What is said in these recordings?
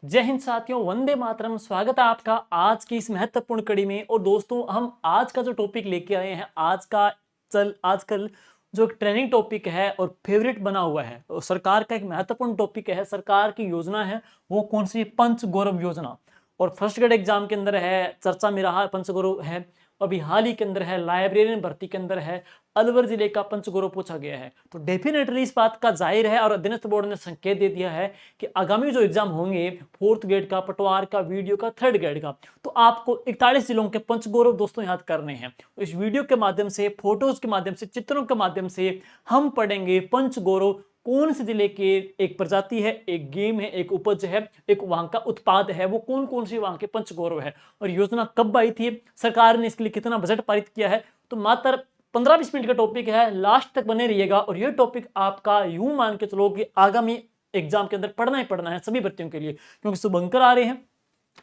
जय हिंद साथियों, वंदे मातरम। स्वागत है आपका आज की इस महत्वपूर्ण कड़ी में। और दोस्तों, हम आज का जो टॉपिक लेके आए हैं, आजकल जो एक ट्रेंडिंग टॉपिक है और फेवरेट बना हुआ है, और सरकार का एक महत्वपूर्ण टॉपिक है, सरकार की योजना है, वो कौन सी? पंच गौरव योजना। और फर्स्ट ग्रेड एग्जाम के अंदर है, चर्चा में रहा पंच गौरव है। अभी हाल ही के अंदर है, लाइब्रेरियन भर्ती के अंदर है, अलवर जिले का पंच गौरव पूछा गया है। तो डेफिनेटली इस बात का जाहिर है और अध्ययन बोर्ड ने संकेत दे दिया है कि आगामी जो एग्जाम होंगे, फोर्थ ग्रेड का, पटवार का, वीडियो का, थर्ड ग्रेड का, तो आपको 41 जिलों के पंच गौरव दोस्तों याद करने हैं। तो इस वीडियो के माध्यम से, फोटोज के माध्यम से, चित्रों के माध्यम से हम पढ़ेंगे पंच गौरव कौन से जिले के एक प्रजाति है, एक गेम है, एक उपज है, एक वहां का उत्पाद है, वो कौन कौन से वहां के पंच गौरव है, और योजना कब आई थी, सरकार ने इसके लिए कितना बजट पारित किया है। तो मात्र 15-20 मिनट का टॉपिक है, लास्ट तक बने रहिएगा। और ये टॉपिक आपका यूं मान के चलो कि आगामी एग्जाम के अंदर पढ़ना ही पढ़ना है सभी भर्तियों के लिए, क्योंकि शुभंकर आ रहे हैं,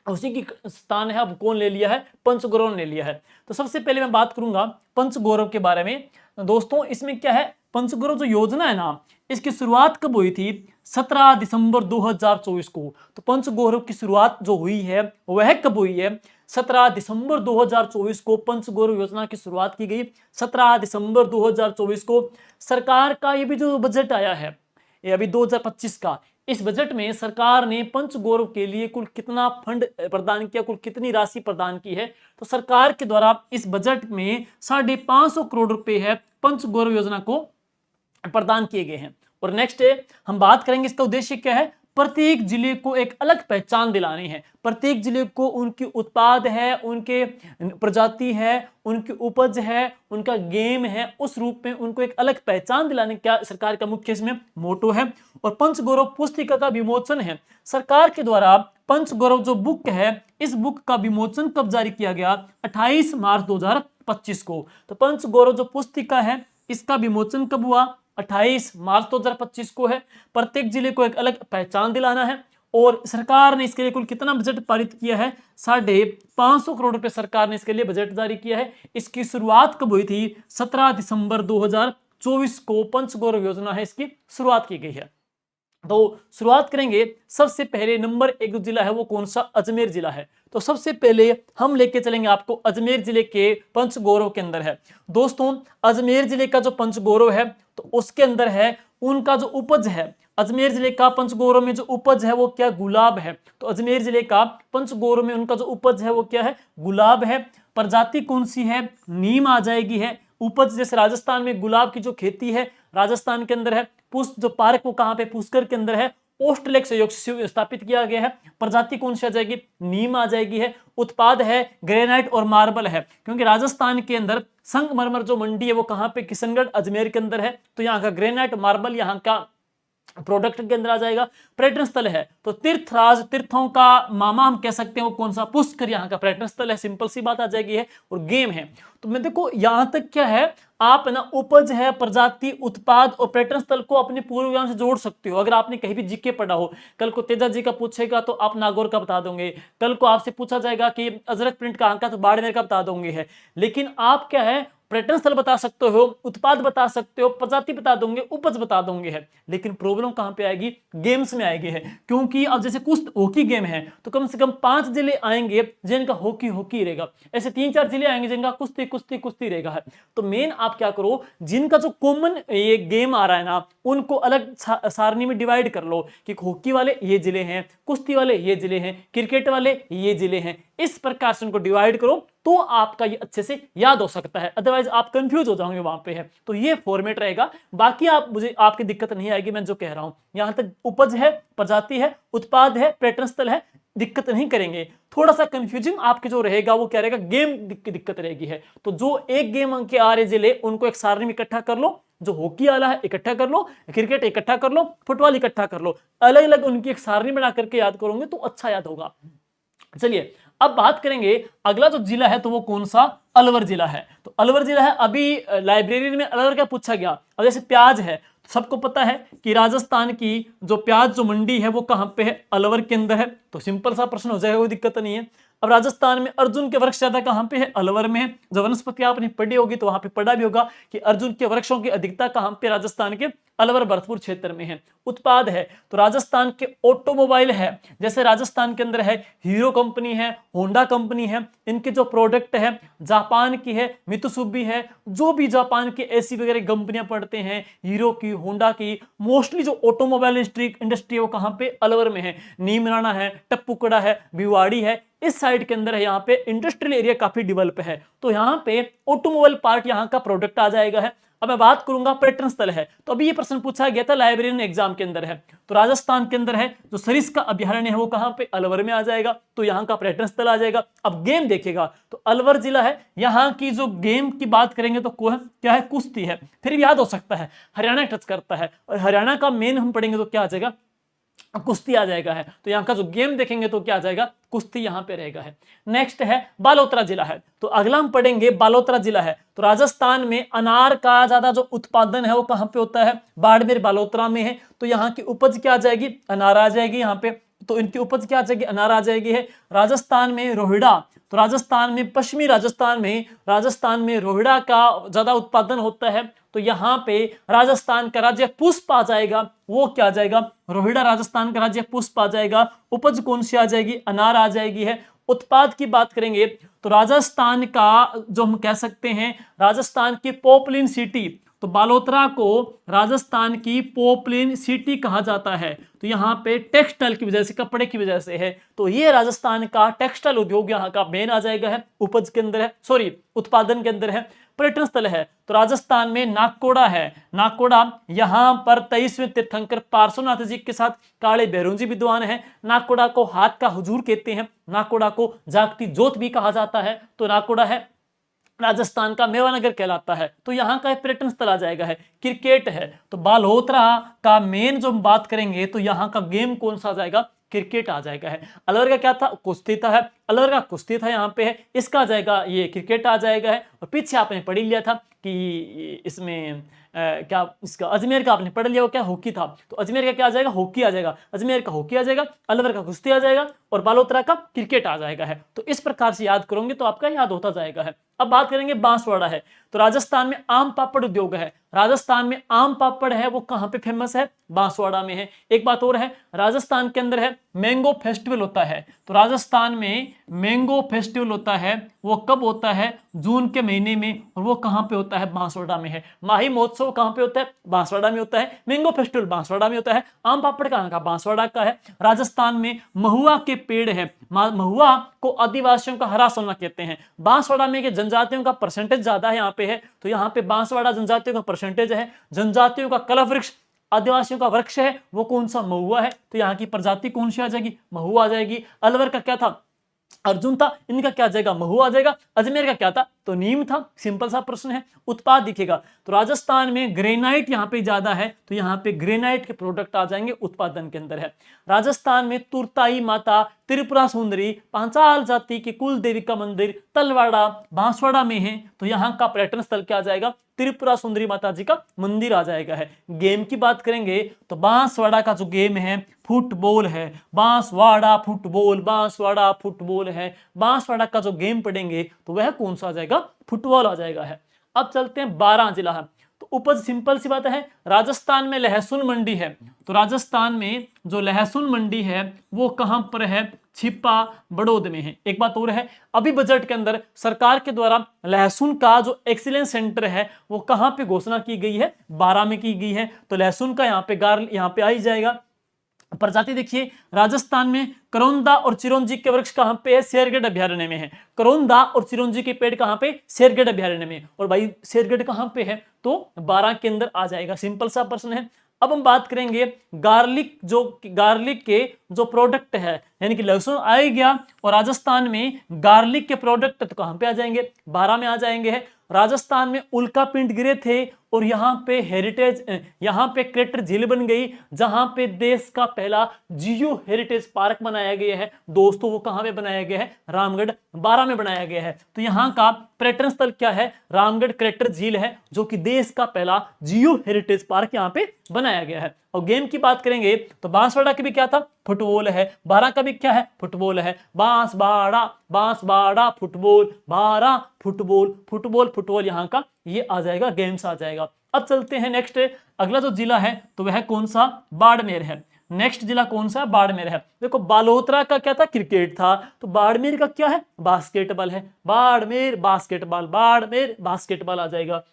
उसी की स्थान है। अब कौन ले लिया है? पंच गौरव ने लिया है। तो सबसे पहले मैं बात करूंगा पंच गौरव के बारे में। दोस्तों, इसमें क्या है, पंच गौरव जो योजना है ना, इसकी शुरुआत कब हुई थी? 17 दिसंबर 2024 को। तो पंच गौरव की शुरुआत जो हुई है वह कब हुई है? 17 दिसंबर 2024 को पंच गौरव योजना की शुरुआत की गई। 17 दिसंबर 2024 को सरकार का ये भी जो बजट आया है, ये अभी 2025 का, इस बजट में सरकार ने पंच गौरव के लिए कुल कितना फंड प्रदान किया, कुल कितनी राशि प्रदान की है? तो सरकार के द्वारा इस बजट में 550 करोड़ रुपए है पंच गौरव योजना को प्रदान किए गए हैं। और नेक्स्ट हम बात करेंगे इसका उद्देश्य क्या है। प्रत्येक जिले को एक अलग पहचान दिलानी है। प्रत्येक जिले को उनकी उत्पाद है, उनके प्रजाति है, उनकी उपज है, उनका गेम है, उस रूप में उनको एक अलग पहचान दिलाने का सरकार का मुख्य इसमें मोटो है। और पंच गौरव पुस्तिका का विमोचन है सरकार के द्वारा। पंच गौरव जो बुक है, इस बुक का विमोचन कब जारी किया गया? 28 मार्च 2025 को। तो पंच गौरव जो पुस्तिका है, इसका विमोचन कब हुआ? 28 मार्च 2025 को है। प्रत्येक जिले को एक अलग पहचान दिलाना है। और सरकार ने इसके लिए कुल कितना बजट पारित किया है? 550 करोड़ रुपए सरकार ने इसके लिए बजट जारी किया है। इसकी शुरुआत कब हुई थी? 17 दिसंबर 2024 को पंच गौरव योजना है, इसकी शुरुआत की गई है। तो शुरुआत करेंगे, सबसे पहले नंबर 1 जो जिला है वो कौन सा? अजमेर जिला है। तो सबसे पहले हम लेके चलेंगे आपको अजमेर जिले के पंच गौरव के अंदर है। दोस्तों, अजमेर जिले का जो पंच गौरव है, तो उसके अंदर है उनका जो उपज है। अजमेर जिले का पंच गौरव में जो उपज है वो क्या? गुलाब है। तो अजमेर जिले का पंच गौरव में उनका जो उपज है वो क्या है? गुलाब है। प्रजाति कौन सी है? नीम आ जाएगी है। उपज जैसे राजस्थान में गुलाब की जो खेती है राजस्थान के अंदर है। पुष्प जो पार्क वो कहां पे? पुष्कर के अंदर है। ओस्टलेक सहयोग से स्थापित किया गया है। प्रजाति कौन सी आ जाएगी? नीम आ जाएगी है। उत्पाद है ग्रेनाइट और मार्बल है, क्योंकि राजस्थान के अंदर संगमरमर जो मंडी है वो कहां पे? किशनगढ़ अजमेर के अंदर है। तो यहाँ का ग्रेनाइट मार्बल यहाँ का प्रोडक्ट के अंदर आ जाएगा। पर्यटन स्थल है तो तीर्थराज, तीर्थों का मामा हम कह सकते हैं, वो कौन सा? पुष्कर यहाँ का पर्यटन स्थल है। सिंपल सी बात आ जाएगी है। और गेम है, तो मैं देखो यहां तक क्या है, आप ना उपज है, प्रजाति, उत्पाद और पर्यटन स्थल को अपने पूर्व ज्ञान से जोड़ सकते हो। अगर आपने कहीं भी जीके पढ़ा हो, कल को तेजा जी का पूछेगा तो आप नागौर का बता दोगे। कल को आपसे पूछा जाएगा कि अजरक प्रिंट कहां का, तो बाड़मेर का बता दोगे है। लेकिन आप क्या है, पर्यटन स्थल बता सकते हो, उत्पाद बता सकते हो, प्रजाति बता दोगे, उपज बता दोगे है। लेकिन प्रॉब्लम कहां पे आएगी? गेम्स में आएगी है। क्योंकि अब जैसे कुछ हॉकी गेम है तो कम से कम 5 जिले आएंगे जिनका हॉकी हॉकी रहेगा, ऐसे 3-4 जिले आएंगे जिनका कुश्ती कुश्ती कुश्ती रहेगा है। तो मेन आप क्या करो, जिनका जो कॉमन ये गेम आ रहा है ना, उनको अलग सारणी में डिवाइड कर लो कि हॉकी वाले ये जिले हैं, कुश्ती वाले ये जिले हैं, क्रिकेट वाले ये जिले हैं। इस प्रकार से उनको डिवाइड करो तो आपका ये अच्छे से याद हो सकता है, अदरवाइज आप कंफ्यूज हो जाओगे वहां पे है। तो ये फॉर्मेट रहेगा। बाकी मुझे आपकी दिक्कत नहीं आएगी, मैं जो कह रहा हूं यहां तक उपज है, प्रजाति है, उत्पाद है, पर्यटन स्थल है, दिक्कत नहीं करेंगे। थोड़ा सा कंफ्यूजिंग आपके जो रहेगा वो क्या रहेगा? गेम की दिक्कत रहेगी है। तो जो एक गेम अंक के आ रहे जिले उनको एक सारणी में इकट्ठा कर लो, जो हॉकी वाला है इकट्ठा कर लो, क्रिकेट इकट्ठा कर लो, फुटबॉल इकट्ठा कर लो, अलग अलग उनकी एक सारणी बना करके याद करोगे तो अच्छा याद होगा। चलिए अब बात करेंगे अगला जो जिला है तो वो कौन सा? अलवर जिला है। तो अलवर जिला है, अभी लाइब्रेरी में अलवर का पूछा गया। अब जैसे प्याज है, तो सबको पता है कि राजस्थान की जो प्याज जो मंडी है वो कहां पे है? अलवर के अंदर है। तो सिंपल सा प्रश्न हो जाएगा, कोई दिक्कत नहीं है। अब राजस्थान में अर्जुन के वृक्ष ज्यादा कहां पे है? अलवर में है। जो वनस्पति आपने पढ़ी होगी तो वहां पे पढ़ा भी होगा कि अर्जुन के वृक्षों की अधिकता कहां पे? राजस्थान के अलवर भरतपुर क्षेत्र में है। उत्पाद है तो राजस्थान के ऑटोमोबाइल है, जैसे राजस्थान के अंदर है हीरो कंपनी है, होंडा कंपनी है, इनके जो प्रोडक्ट है जापान की है, मित्सुबिशी है, जो भी जापान की ऐसी वगैरह कंपनियां पढ़ते हैं, हीरो की, होंडा की, मोस्टली जो ऑटोमोबाइल इंडस्ट्री है वो कहां पे? अलवर में है। नीमराना है, टप्पुकड़ा है, भिवाड़ी है, इस साइड के अंदर है, यहाँ पे इंडस्ट्रियल एरिया काफी डेवलप है, तो यहाँ पे ऑटोमोबाइल पार्ट यहाँ का प्रोडक्ट आ जाएगा है। अब मैं बात करूंगा पर्यटन स्थल है, तो अभी ये प्रश्न पूछा गया था लाइब्रेरियन एग्जाम के अंदर है, तो राजस्थान के अंदर है जो सरिस्का अभ्यारण्य है वो कहां पे? अलवर में आ जाएगा, तो यहाँ का पर्यटन स्थल आ जाएगा। अब गेम देखिएगा तो अलवर जिला है, यहाँ की जो गेम की बात करेंगे तो क्या है? कुश्ती है। फिर भी याद हो सकता है हरियाणा टच करता है, और हरियाणा का मेन हम पढ़ेंगे तो क्या आ जाएगा? कुश्ती आ जाएगा है। तो यहाँ का जो गेम देखेंगे तो क्या आ जाएगा? कुश्ती यहाँ पे रहेगा है। नेक्स्ट है बालोतरा जिला है, तो अगला हम पढ़ेंगे बालोतरा जिला है, तो राजस्थान में अनार का ज्यादा जो उत्पादन है वो कहाँ पे होता है? बाड़मेर बालोतरा में है, तो यहाँ की उपज क्या आ जाएगी? अनार आ जाएगी यहाँ पे, तो इनकी उपज क्या आ जाएगी? अनार आ जाएगी है। राजस्थान में रोहिड़ा, तो राजस्थान में पश्चिमी राजस्थान में रोहिड़ा का ज्यादा उत्पादन होता है, तो यहाँ पे राजस्थान का राज्य पुष्प आ जाएगा, वो क्या आ जाएगा? रोहिड़ा राजस्थान का राज्य पुष्प आ जाएगा। उपज कौन सी आ जाएगी? अनार आ जाएगी है। उत्पाद की बात करेंगे तो राजस्थान का जो हम कह सकते हैं राजस्थान की पॉपुलर सिटी, तो बालोतरा को राजस्थान की पॉपुलर सिटी कहा जाता है, तो यहाँ पे टेक्सटाइल की वजह से, कपड़े की वजह से है, तो ये राजस्थान का टेक्सटाइल उद्योग यहाँ का मेन आ जाएगा है, उपज के अंदर है, सॉरी उत्पादन के अंदर है। पर्यटन स्थल है तो राजस्थान में नागकोड़ा है, नागकोड़ा यहाँ पर 23वें तीर्थंकर पार्श्वनाथ जी के साथ काले भैरव जी विद्वान है। नागकोड़ा को हाथ का हुजूर कहते हैं, नागकोड़ा को जागती ज्योत भी कहा जाता है, तो नागकोड़ा है राजस्थान का मेवानगर कहलाता है, तो यहाँ का पर्यटन स्थल आ जाएगा है। क्रिकेट है तो बालोतरा का मेन जो हम बात करेंगे तो यहाँ का गेम कौन सा आ जाएगा? क्रिकेट आ जाएगा है। अलवर का क्या था? कुश्ती था है, अलवर का कुश्ती था यहाँ पे है, इसका आ जाएगा ये क्रिकेट आ जाएगा है। और पीछे आपने पढ़ लिया था कि इसमें क्या इसका अजमेर का आपने पढ़ लिया, वो क्या? हॉकी था, तो अजमेर का क्या आ जाएगा? हॉकी आ जाएगा, अजमेर का हॉकी आ जाएगा, अलवर का कुश्ती आ जाएगा, और बालोतरा का क्रिकेट आ जाएगा है। तो इस प्रकार से याद करोगे तो आपका याद होता जाएगा है। अब बात करेंगे बांसवाड़ा है, तो राजस्थान में आम पापड़ उद्योग है, राजस्थान में आम पापड़ है वो कहां पे फेमस है? बांसवाड़ा में है। एक बात और है, राजस्थान के अंदर है मैंगो फेस्टिवल होता है, तो राजस्थान में मैंगो फेस्टिवल होता है, वो कब होता है? जून के महीने में, और वो कहां पे होता है? बांसवाड़ा में है। माही महोत्सव कहां पे होता है? बांसवाड़ा में होता है। मैंगो फेस्टिवल बांसवाड़ा में होता है। आम पापड़ कहां का? बांसवाड़ा का है। राजस्थान में महुआ के पेड़ है, महुआ को आदिवासियों का हरा सोना कहते हैं। बांसवाड़ा में जनजातियों का परसेंटेज ज्यादा है यहाँ पे है, तो यहाँ पे बांसवाड़ा जनजातियों का परसेंटेज है। जनजातियों का कलह वृक्ष आदिवासियों का वृक्ष है वो कौन सा? महुआ है, तो यहाँ की प्रजाति कौन सी आ जाएगी? महुआ आ जाएगी। अलवर का क्या था? अर्जुन था, इनका क्या आ जाएगा? महुआ आ जाएगा। अजमेर का क्या था? तो नीम था। सिंपल सा प्रश्न है। उत्पाद दिखेगा तो राजस्थान में ग्रेनाइट यहाँ पे ज्यादा है, तो यहाँ पे ग्रेनाइट के प्रोडक्ट आ जाएंगे, उत्पादन के अंदर है। राजस्थान में तुरताई माता, त्रिपुरा सुंदरी, पांचाल जाति की कुल देवी का मंदिर तलवाड़ा बांसवाड़ा में है, तो यहाँ का पर्यटन स्थल क्या आ जाएगा? त्रिपुरा सुंदरी माता जी का मंदिर आ जाएगा है। गेम की बात करेंगे तो बांसवाड़ा का जो गेम है फुटबॉल है, बांसवाड़ा फुटबॉल, बांसवाड़ा फुटबॉल है। बांसवाड़ा का जो गेम पढ़ेंगे तो वह कौन सा आ जाएगा? फुटबॉल आ जाएगा है। अब चलते हैं 12 जिला है, तो उपज सिंपल सी बात है, राजस्थान में लहसुन मंडी है, तो राजस्थान में जो लहसुन मंडी है वो कहां पर है? छिपा बड़ौद में है। एक बात और है, अभी बजट के अंदर सरकार के द्वारा लहसुन का जो एक्सीलेंस सेंटर है वो कहां पे घोषणा की गई है? 12 में की गई है, तो लहसुन का यहाँ पे आ ही जाएगा। प्रजाति देखिए, राजस्थान में करौंदा और चिरौंजी के वृक्ष कहां पे है? शेरगढ़ अभ्यारण्य में है। करौंदा और चिरौंजी के पेड़ कहां पे? शेरगढ़ अभ्यारण्य में। और भाई शेरगढ़ कहां पे है? तो 12 के अंदर आ जाएगा। सिंपल सा प्रश्न है। अब हम बात करेंगे गार्लिक के जो प्रोडक्ट है, यानी कि लहसुन आ ही गया, और राजस्थान में गार्लिक के प्रोडक्ट तो कहां पे आ जाएंगे? 12 में आ जाएंगे है। राजस्थान में उल्का पिंड गिरे थे और यहाँ पे क्रेटर झील बन गई, जहां पे देश का पहला जियो हेरिटेज पार्क बनाया गया है। दोस्तों वो कहां पे बनाया गया है? रामगढ़ 12 में बनाया गया है। तो यहाँ का पर्यटन स्थल क्या है? रामगढ़ क्रेटर झील है, जो कि देश का पहला जियो हेरिटेज पार्क यहाँ पे बनाया गया है। और गेम की बात करेंगे तो बांसवाड़ा की भी क्या था, फुटबॉल है। बारा का भी क्या है, फुटबॉल है। बांसवाड़ा फुटबॉल, बारा फुटबॉल, फुटबॉल फुटबॉल यहाँ का ये आ जाएगा, गेम्स आ जाएगा। अब चलते हैं नेक्स्ट, अगला जो जिला है तो वह कौन सा, बाड़मेर है। नेक्स्ट जिला कौन सा, बाड़मेर है। देखो बालोतरा का क्या था, क्रिकेट था, तो बाड़मेर का क्या है, बास्केटबॉल है। बाड़मेर बास्केटबॉल, बाड़मेर बास्केटबॉल आ जाएगा।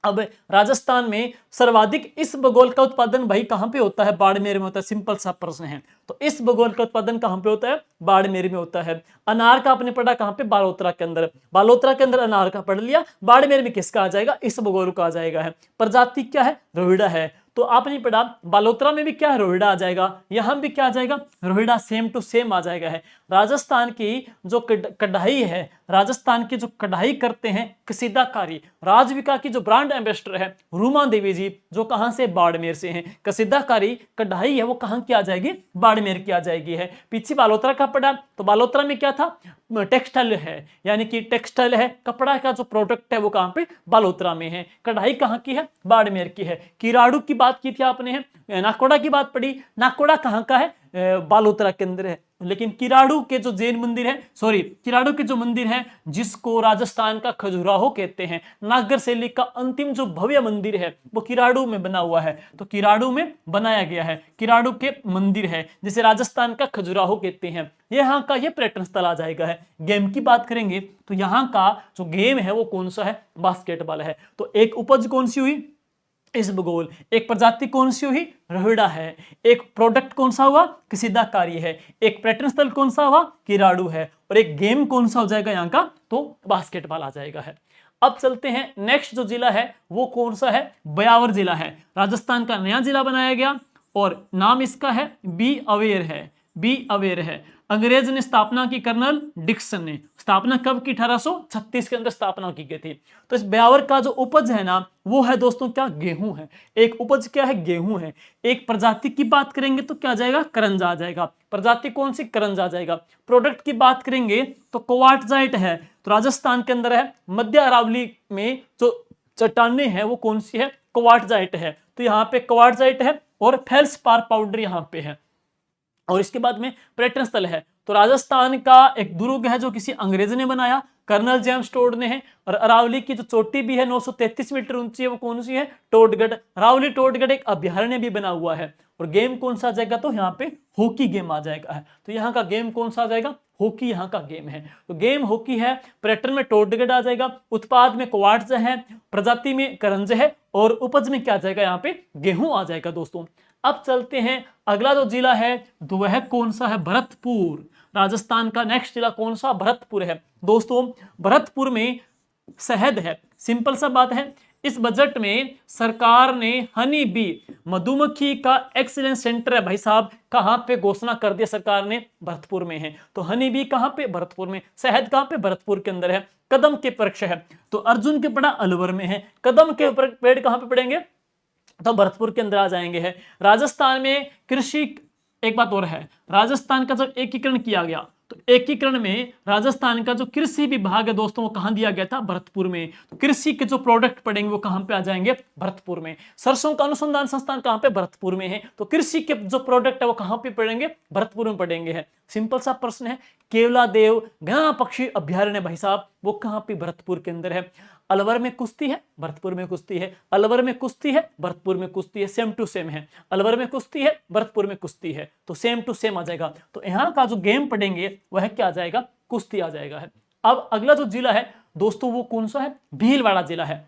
अब राजस्थान में सर्वाधिक इस भूगोल का उत्पादन भाई कहां पे होता है, बाड़मेर में होता है। सिंपल सा प्रश्न है, तो इस भूगोल का उत्पादन कहां पे होता है, बाड़मेर में होता है। अनार का आपने पढ़ा कहां पे, बालोतरा के अंदर। बालोतरा के अंदर अनार का पढ़ लिया, बाड़मेर में किसका आ जाएगा, इस भूगोल का आ जाएगा है। प्रजाति क्या है, रोहिड़ा है। तो आपने पढ़ा बालोतरा में भी क्या है, रोहिड़ा आ जाएगा, यहां भी क्या आ जाएगा, रोहिड़ा, सेम टू सेम आ जाएगा है। राजस्थान की जो कढ़ाई है, राजस्थान की जो कढ़ाई करते हैं कसीदाकारी, राजविका की जो ब्रांड एम्बेसडर है रूमा देवी जी, जो कहां से, बाड़मेर से हैं। कसीदाकारी कढ़ाई है वो कहां की आ जाएगी, बाड़मेर की आ जाएगी है। पीछे बालोतरा का पढ़ा, तो बालोतरा में क्या था, टेक्सटाइल है, यानी कि टेक्सटाइल है, कपड़ा का जो प्रोडक्ट है वो कहां पे, बालोतरा में है। कढ़ाई कहां की है, बाड़मेर की है। किराड़ू की बात की थी आपने, नाकोड़ा की बात पढ़ी, नाकोड़ा कहां का है, बालोतरा के अंदर है। लेकिन किराड़ू के जो जैन मंदिर है, सॉरी किराड़ू के जो मंदिर है जिसको राजस्थान का खजुराहो कहते हैं, नागर शैली का अंतिम जो भव्य मंदिर है वो किराड़ू में बना हुआ है, तो किराड़ू में बनाया गया है, किराड़ू के मंदिर है जिसे राजस्थान का खजुराहो कहते हैं। यहाँ का ये पर्यटन स्थल आ जाएगा है। गेम की बात करेंगे तो यहाँ का जो गेम है वो कौन सा है, बास्केटबॉल है। तो एक उपज कौन सी हुई, इस भूगोल, एक प्रजाति कौन सी हुई, रोहिड़ा है। एक प्रोडक्ट कौन सा हुआ, कसीदाकारी है। एक पर्यटन स्थल कौन सा हुआ, किराड़ू है। और एक गेम कौन सा हो जाएगा यहाँ का, तो बास्केटबॉल आ जाएगा है। अब चलते हैं नेक्स्ट जो जिला है वो कौन सा है, ब्यावर जिला है। राजस्थान का नया जिला बनाया गया और नाम इसका है बी अवेयर है, बी अवेयर है। अंग्रेज ने स्थापना की, कर्नल डिक्सन ने। स्थापना कब की, 1836 के अंदर स्थापना की गई थी। तो इस ब्यावर का जो उपज है ना वो है दोस्तों क्या, गेहूं है। एक उपज क्या है, गेहूं है। एक प्रजाति की बात करेंगे तो क्या आ जाएगा, करंज आ जाएगा। प्रजाति कौन सी, करंज आ जाएगा। प्रोडक्ट की बात करेंगे तो क्वार्टजाइट है, तो राजस्थान के अंदर है। मध्य अरावली में जो चट्टाने हैं वो कौन सी है, क्वार्टजाइट है। तो यहाँ पे क्वार्टजाइट है और फेल्सपार पाउडर यहाँ पे है। और इसके बाद में पर्यटन स्थल है, तो राजस्थान का एक दुर्ग है जो किसी अंग्रेज ने बनाया, कर्नल जेम्स टोड ने है। और अरावली की जो चोटी भी है 933 मीटर ऊंची है वो कौन सी है, टोडगढ़। अरावली टोडगढ़ एक अभ्यारण्य भी बना हुआ है। और गेम कौन सा आ जाएगा, तो यहाँ पे हॉकी गेम आ जाएगा है। तो यहाँ का गेम कौन सा आ जाएगा, हॉकी यहाँ का गेम है। तो गेम हॉकी है, पर्यटन में टोडगढ़ आ जाएगा, उत्पाद में क्वार्ट्ज है, प्रजाति में करंज है और उपज में क्या आ जाएगा, यहाँ पे गेहूं आ जाएगा दोस्तों। अब चलते हैं अगला जो जिला है तो वह कौन सा है, भरतपुर। राजस्थान का नेक्स्ट जिला कौन सा, भरतपुर है। दोस्तों भरतपुर में शहद है, सिंपल सा बात है। इस बजट में सरकार ने हनी बी, मधुमक्खी का एक्सीलेंस सेंटर है भाई साहब, कहां पे घोषणा कर दिया सरकार ने, भरतपुर में है। तो हनी बी कहां पे, भरतपुर में। शहद कहां पे, भरतपुर के अंदर है। कदम के वृक्ष है तो अर्जुन के पड़ा अलवर में है। कदम के पेड़ कहां पे पड़ेंगे, तो भरतपुर के अंदर आ जाएंगे है। राजस्थान में कृषि, एक बात और है, राजस्थान का जब एकीकरण किया गया तो एकीकरण में राजस्थान का जो कृषि विभाग है दोस्तों वो कहां दिया गया था, भरतपुर में। तो कृषि के जो प्रोडक्ट पड़ेंगे वो कहां पे आ जाएंगे, भरतपुर में। सरसों का अनुसंधान संस्थान कहां पे, भरतपुर में है। तो कृषि के जो प्रोडक्ट है वो कहां पे पड़ेंगे, भरतपुर में पड़ेंगे है। सिंपल सा प्रश्न है। केवलादेव गया पक्षी अभ्यारण्य भाई साहब वो कहां पे, भरतपुर के अंदर है। अलवर में कुश्ती है, भरतपुर में कुश्ती है। अलवर में कुश्ती है, भरतपुर में कुश्ती है, सेम टू सेम है। अलवर में कुश्ती है, भरतपुर में कुश्ती है, तो सेम टू सेम आ जाएगा। तो यहाँ का जो गेम पढ़ेंगे वह क्या आ जाएगा, कुश्ती आ जाएगा है। अब अगला जो जिला है दोस्तों वो कौन सा है, भीलवाड़ा जिला है।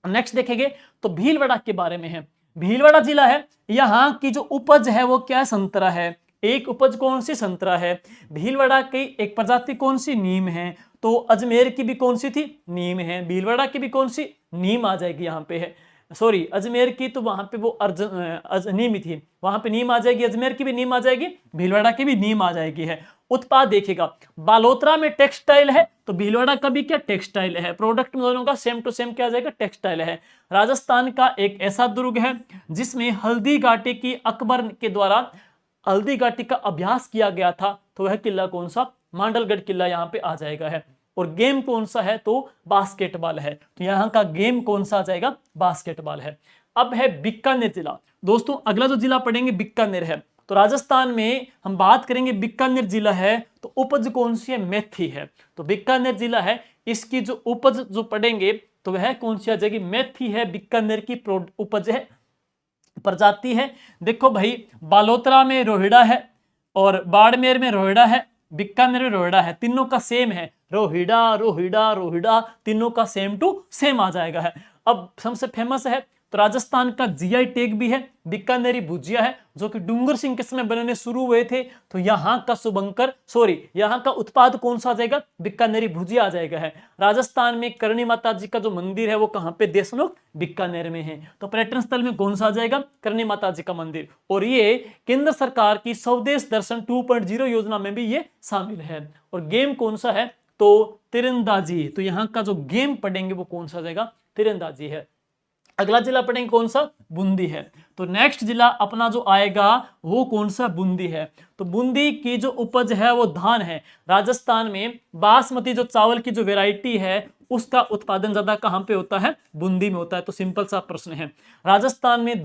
नेक्स्ट देखेंगे तो भीलवाड़ा के बारे में है। भीलवाड़ा जिला है, यहाँ की जो उपज है वो क्या है, संतरा है। एक उपज कौन सी, संतरा है। भीलवाड़ा की एक प्रजाति कौन सी, नीम है। तो अजमेर की भी कौन सी थी, नीम है। भीलवाड़ा की भी कौन सी, नीम आ जाएगी यहाँ पे है। सॉरी अजमेर की तो वहां पे वो नीम ही थी, वहां पे नीम आ जाएगी। अजमेर की भी नीम आ जाएगी, भीलवाड़ा की भी नीम आ जाएगी है। उत्पाद देखिएगा, बालोतरा में टेक्सटाइल है तो भीलवाड़ा का भी क्या, टेक्सटाइल है। प्रोडक्ट में दोनों का सेम टू सेम क्या आ जाएगा, टेक्सटाइल है। राजस्थान का एक ऐसा दुर्ग है जिसमें हल्दी घाटी की अकबर के द्वारा हल्दी घाटी का अभ्यास किया गया था, तो वह किला कौन सा, मांडलगढ़ किला यहाँ पे आ जाएगा है। और गेम कौन सा है, तो बास्केटबॉल है। तो यहाँ का गेम कौन सा आ जाएगा, बास्केटबॉल है। अब है बीकानेर जिला। दोस्तों अगला जो जिला पढ़ेंगे बीकानेर है। तो राजस्थान में हम बात करेंगे, बीकानेर जिला है तो उपज कौन सी है, मेथी है। तो बीकानेर जिला है, इसकी जो उपज जो पढ़ेंगे तो वह कौन सी आ जाएगी, मेथी है। बीकानेर की उपज है, प्रजाति है। देखो भाई, बालोतरा में रोहिड़ा है और बाड़मेर में रोहिड़ा है, बीकानेर में रोहिड़ा है, तीनों का सेम है, रोहिड़ा रोहिड़ा रोहिड़ा, तीनों का सेम टू सेम आ जाएगा है। अब सबसे फेमस है तो राजस्थान का जीआई टैग भी है, बीकानेरी भुजिया है, जो कि डूंगर सिंह के समय बनने शुरू हुए थे। तो यहाँ का शुभंकर यहाँ का उत्पाद कौन सा आ जाएगा, बीकानेरी भुजिया आ जाएगा है। राजस्थान में करणी माता जी का जो मंदिर है वो कहाँ पे, देशनोक बीकानेर में है। तो पर्यटन स्थल में कौन सा आ जाएगा, करणी माता जी का मंदिर। और ये केंद्र सरकार की स्वदेश दर्शन 2.0 योजना में भी ये शामिल है। और गेम कौन सा है, तो तीरंदाजी। तो यहाँ का जो गेम पढ़ेंगे वो कौन सा आ जाएगा, तीरंदाजी है। अगला जिला पढ़ेंगे कौन सा, बूंदी है। तो नेक्स्ट जिला अपना जो आएगा वो कौन सा, बूंदी है। तो बूंदी की जो उपज है वो धान है। राजस्थान में बासमती जो चावल की जो वैरायटी है उसका उत्पादन ज्यादा कहां पे होता है, बूंदी में होता है। तो सिंपल सा प्रश्न है। राजस्थान में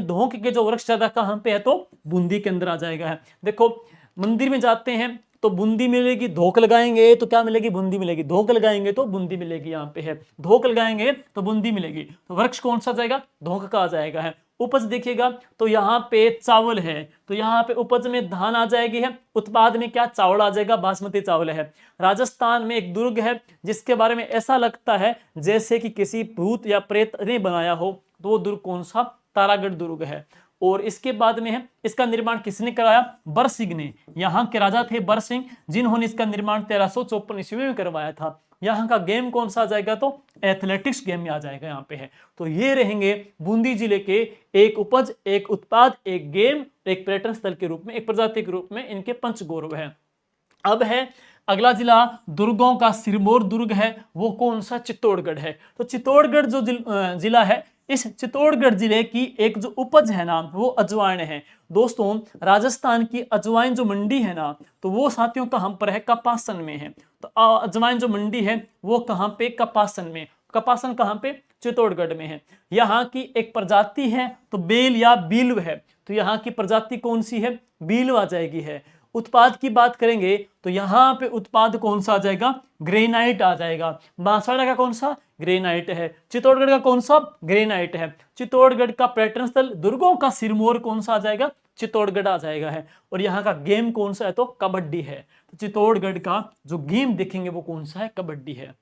धोंक के जो वृक्ष ज्यादा कहां पे है, तो बूंदी के अंदर आ जाएगा है। देखो मंदिर में जाते हैं तो बूंदी मिलेगी, धोक लगाएंगे तो क्या मिलेगी, बूंदी मिलेगी, धोक लगाएंगे तो बूंदी मिलेगी। यहाँ पे है धोक लगाएंगे तो बूंदी मिलेगी। तो वृक्ष कौन सा जाएगा, धोक का आ जाएगा है। उपज देखिएगा तो यहाँ पे चावल है, तो यहाँ पे उपज में धान आ जाएगी है, उत्पाद में क्या, चावल आ जाएगा, बासमती चावल है। राजस्थान में एक दुर्ग है जिसके बारे में ऐसा लगता है जैसे कि किसी भूत या प्रेत ने बनाया हो। तो वो दुर्ग कौन सा, तारागढ़ दुर्ग है। और इसके बाद में है, इसका निर्माण किसने कराया, बरसिंह ने। यहाँ के राजा थे बरसिंह, जिन्होंने इसका निर्माण 1354 ईस्वी में करवाया था। यहाँ का गेम कौन सा आ जाएगा, तो एथलेटिक्स गेम में आ जाएगा यहाँ पे है। तो ये रहेंगे बूंदी जिले के एक उपज, एक उत्पाद, एक गेम, एक पर्यटन स्थल के रूप में, एक प्रजाति के रूप में इनके पंच गौरव है। अब है अगला जिला दुर्गों का सिरमौर दुर्ग है, वो कौन सा, चित्तौड़गढ़ है। तो चित्तौड़गढ़ जो जिला है, इस चित्तौड़गढ़ जिले की एक जो उपज है ना वो अजवाइन है। दोस्तों राजस्थान की अजवाइन जो मंडी है ना, तो वो साथियों कहां पर है, कपासन में है। तो अजवाइन जो मंडी है वो कहां पे, कपासन में। कपासन कहां पे, चित्तौड़गढ़ में है। यहाँ की एक प्रजाति है तो बेल या बीलव है। तो यहाँ की प्रजाति कौन सी है, बीलव आ जाएगी है। उत्पाद की बात करेंगे तो यहाँ पे उत्पाद कौन सा आ जाएगा, ग्रेनाइट आ जाएगा। बांसवाड़ा का कौन सा, ग्रेनाइट है। चित्तौड़गढ़ का कौन सा, ग्रेनाइट है। चित्तौड़गढ़ का पर्यटन स्थल दुर्गों का सिरमौर कौन सा आ जाएगा, चित्तौड़गढ़ आ जाएगा है। और यहाँ का गेम कौन सा है, तो कबड्डी है। तो चित्तौड़गढ़ का जो गेम देखेंगे वो कौन सा है, कबड्डी है।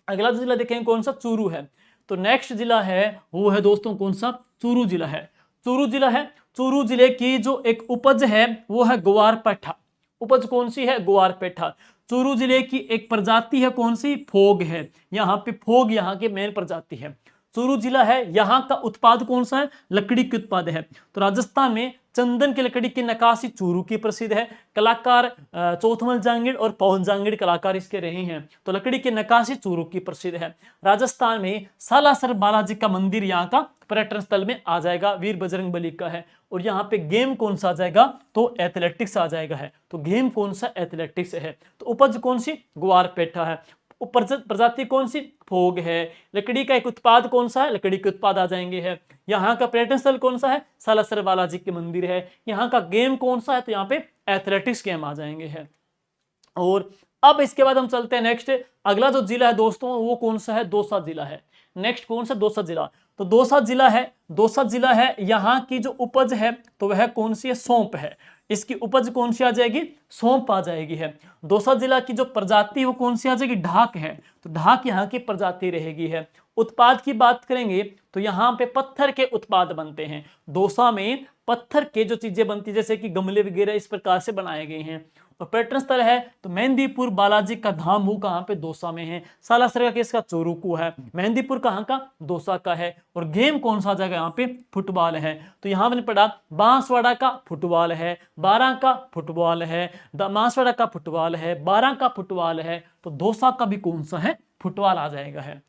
अगला जिला देखेंगे कौन सा, चूरू है। तो नेक्स्ट जिला है वो है दोस्तों कौन सा, चूरू जिला है। चूरू जिला है, चूरू जिले की जो एक उपज है वो है ग्वारपेठा। उपज कौन सी है, ग्वारपेठा। चूरू जिले की एक प्रजाति है कौन सी, फोग है। यहाँ पे फोग यहाँ की मेन प्रजाति है। चूरू जिला है, यहाँ का उत्पाद कौन सा है, लकड़ी के उत्पाद है। तो राजस्थान में चंदन की लकड़ी की नक्काशी चूरू की प्रसिद्ध है। कलाकार चौथमल जांगिड़ और पवन जांगिड़ कलाकार इसके रहे हैं। तो लकड़ी की नक्काशी चूरू की प्रसिद्ध है। राजस्थान में सालासर बालाजी का मंदिर यहाँ का पर्यटन स्थल में आ जाएगा, वीर बजरंग बली का है। और यहाँ पे गेम कौन सा आ जाएगा, तो एथलेटिक्स आ जाएगा है। तो गेम कौन सा, एथलेटिक्स है। तो उपज कौन सी, ग्वारपेठा है। प्रजाति कौन सी, फोग है। लकड़ी का एक उत्पाद कौन सा है, लकड़ी के उत्पाद आ जाएंगे है। यहाँ का पर्यटन स्थल कौन सा है, सालासर बालाजी के मंदिर है। यहाँ का गेम कौन सा है, तो यहाँ पे एथलेटिक्स गेम आ जाएंगे है। और अब इसके बाद हम चलते हैं नेक्स्ट, अगला जो जिला है दोस्तों वो कौन सा है, दौसा जिला है। नेक्स्ट कौन सा, दौसा जिला। तो दौसा जिला है, दौसा जिला है, यहाँ की जो उपज है तो वह कौन सी है, सौंप है। इसकी उपज कौन सी आ जाएगी, सौंप आ जाएगी है। दौसा जिला की जो प्रजाति वो कौन सी आ जाएगी, ढाक है। तो ढाक यहाँ की प्रजाति रहेगी है। उत्पाद की बात करेंगे तो यहाँ पे पत्थर के उत्पाद बनते हैं। दौसा में पत्थर के जो चीजें बनती है जैसे कि गमले वगैरह इस प्रकार से बनाए गए हैं। और पर्यटन स्थल है तो मेहंदीपुर बालाजी का धाम वो कहाँ पे, दौसा में है। सालासर का किसका, चोरू को है। मेहंदीपुर कहाँ का, दौसा का है। और गेम कौन सा आ जाएगा, यहाँ पे फुटबॉल है। तो यहाँ मैंने पढ़ा बांसवाड़ा का फुटबॉल है, बारां का फुटबॉल है, बांसवाड़ा का फुटबॉल है, बारां का फुटबॉल है। तो दौसा का भी कौन सा है, फुटबॉल आ जाएगा है।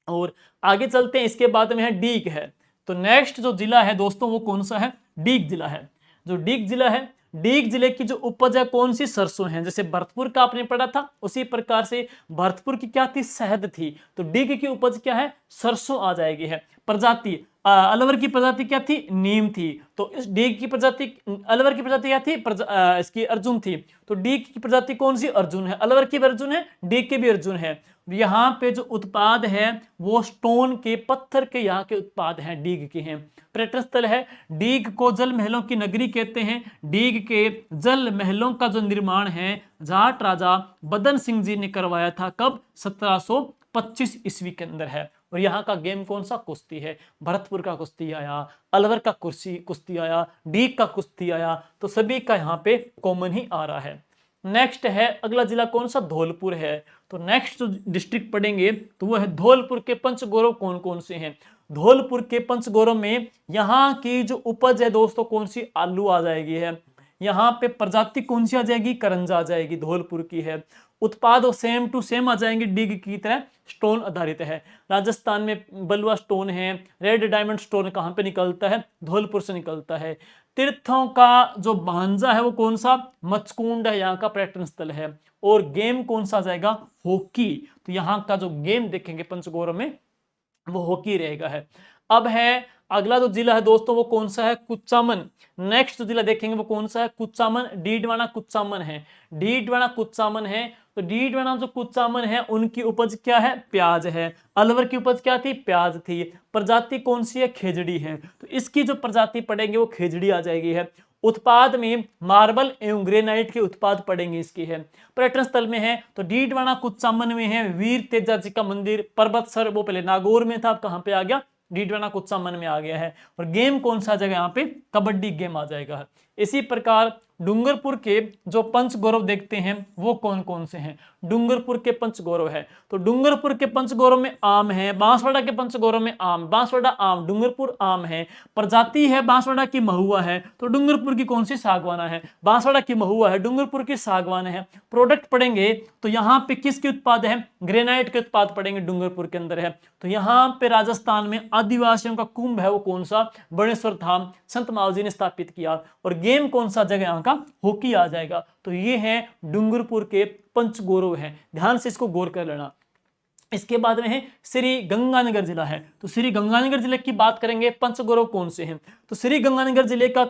और आगे चलते हैं, इसके बाद में है डीग है। तो नेक्स्ट जो जिला है दोस्तों वो कौन सा है, डीग जिला है। जो डीग जिला है डीग जिले की जो उपज है कौन सी, सरसों है। जैसे भरतपुर का आपने पढ़ा था उसी प्रकार से भरतपुर की क्या थी, शहद थी। तो डीग की उपज क्या है, सरसों आ जाएगी है। प्रजाति अलवर की प्रजाति क्या थी, नीम थी। तो इस डीग की प्रजाति, अलवर की प्रजाति क्या थी, इसकी अर्जुन थी। तो डीग की प्रजाति कौन सी, अर्जुन है। अलवर की भी अर्जुन है, डीग के भी अर्जुन है। यहाँ पे जो उत्पाद है वो स्टोन के, पत्थर के यहाँ के उत्पाद हैं, डीग के हैं। पर्यटन स्थल है, डीग को जल महलों की नगरी कहते हैं। डीग के जल महलों का जो निर्माण है जाट राजा बदन सिंह जी ने करवाया था, कब, 1725 ईस्वी के अंदर है। और यहाँ का गेम कौन सा, कुश्ती है। भरतपुर का कुश्ती आया, अलवर का कुश्ती आया, डीग का कुश्ती आया। तो सभी का यहाँ पे कॉमन ही आ रहा है। नेक्स्ट है अगला जिला कौन सा, धौलपुर है। तो नेक्स्ट जो डिस्ट्रिक्ट पढ़ेंगे तो वो है धौलपुर के पंचगौरव कौन कौन से हैं। धौलपुर के पंचगौरव में यहाँ की जो उपज है दोस्तों कौन सी, आलू आ जाएगी है। यहाँ पे प्रजाति कौन सी आ जाएगी, करंजा आ जाएगी, धौलपुर की है। उत्पाद सेम टू सेम आ जाएंगे, डिग की तरह स्टोन आधारित है। राजस्थान में बलुआ स्टोन है। रेड डायमंड स्टोन कहाँ पे निकलता है, धौलपुर से निकलता है। तीर्थों का जो भांजा है वो कौन सा, मचकुंड है, यहाँ का पर्यटन स्थल है। और गेम कौन सा आ जाएगा, हॉकी। तो यहाँ का जो गेम देखेंगे पंचगौरव में वो हॉकी रहेगा है। अब है अगला जो जिला है दोस्तों वो कौन सा है, कुचामन। नेक्स्ट जो जिला देखेंगे वो कौन सा है, कुचामन। डीडवाना कुचामन है, डीडवाना कुचामन है। तो डीडवाना जो कुचामन है उनकी उपज क्या है, प्याज है। अलवर की उपज क्या थी, प्याज थी। प्रजाति कौन सी है, खेजड़ी है। तो इसकी जो प्रजाति पढ़ेंगे वो खेजड़ी आ जाएगी है। उत्पाद में मार्बल एवं ग्रेनाइट के उत्पाद पड़ेंगे इसकी है। पर्यटन स्थल में है तो डीडवाना कुचामन में है वीर तेजा जी का मंदिर। पर्वत सर वो पहले नागौर में था, अब कहां पे आ गया, डीडवाना कुचामन में आ गया है। और गेम कौन सा जगह, यहाँ पे कबड्डी गेम आ जाएगा। इसी प्रकार डूंगरपुर के जो पंचगौरव देखते हैं वो कौन कौन से हैं। डूंगरपुर के पंचगौरव है तो डूंगरपुर के पंचगौरव में आम है। बांसवाड़ा के पंचगौरव में आम, बांसवाड़ा आम, डूंगरपुर आम है। प्रजाति है बांसवाड़ा की महुआ है तो डूंगरपुर की कौन सी, सागवाना है। बांसवाड़ा की महुआ है, डूंगरपुर की सागवान है। प्रोडक्ट पढ़ेंगे तो यहाँ पे किसके उत्पाद है, ग्रेनाइट के उत्पाद पढ़ेंगे, डूंगरपुर के अंदर है। तो यहाँ पे राजस्थान में आदिवासियों का कुंभ है वो कौन सा, बड़ेश्वर धाम, संत मावजी ने स्थापित किया। और गेम कौन सा जगह यहाँ का, हॉकी आ जाएगा। तो ये है डूंगरपुर के पंचगौरव है, ध्यान से इसको गौर कर लेना। इसके बाद में है श्री गंगानगर जिला है। तो श्री गंगानगर जिले की बात करेंगे, पंचगौरव कौन से हैं। तो श्री गंगानगर जिले का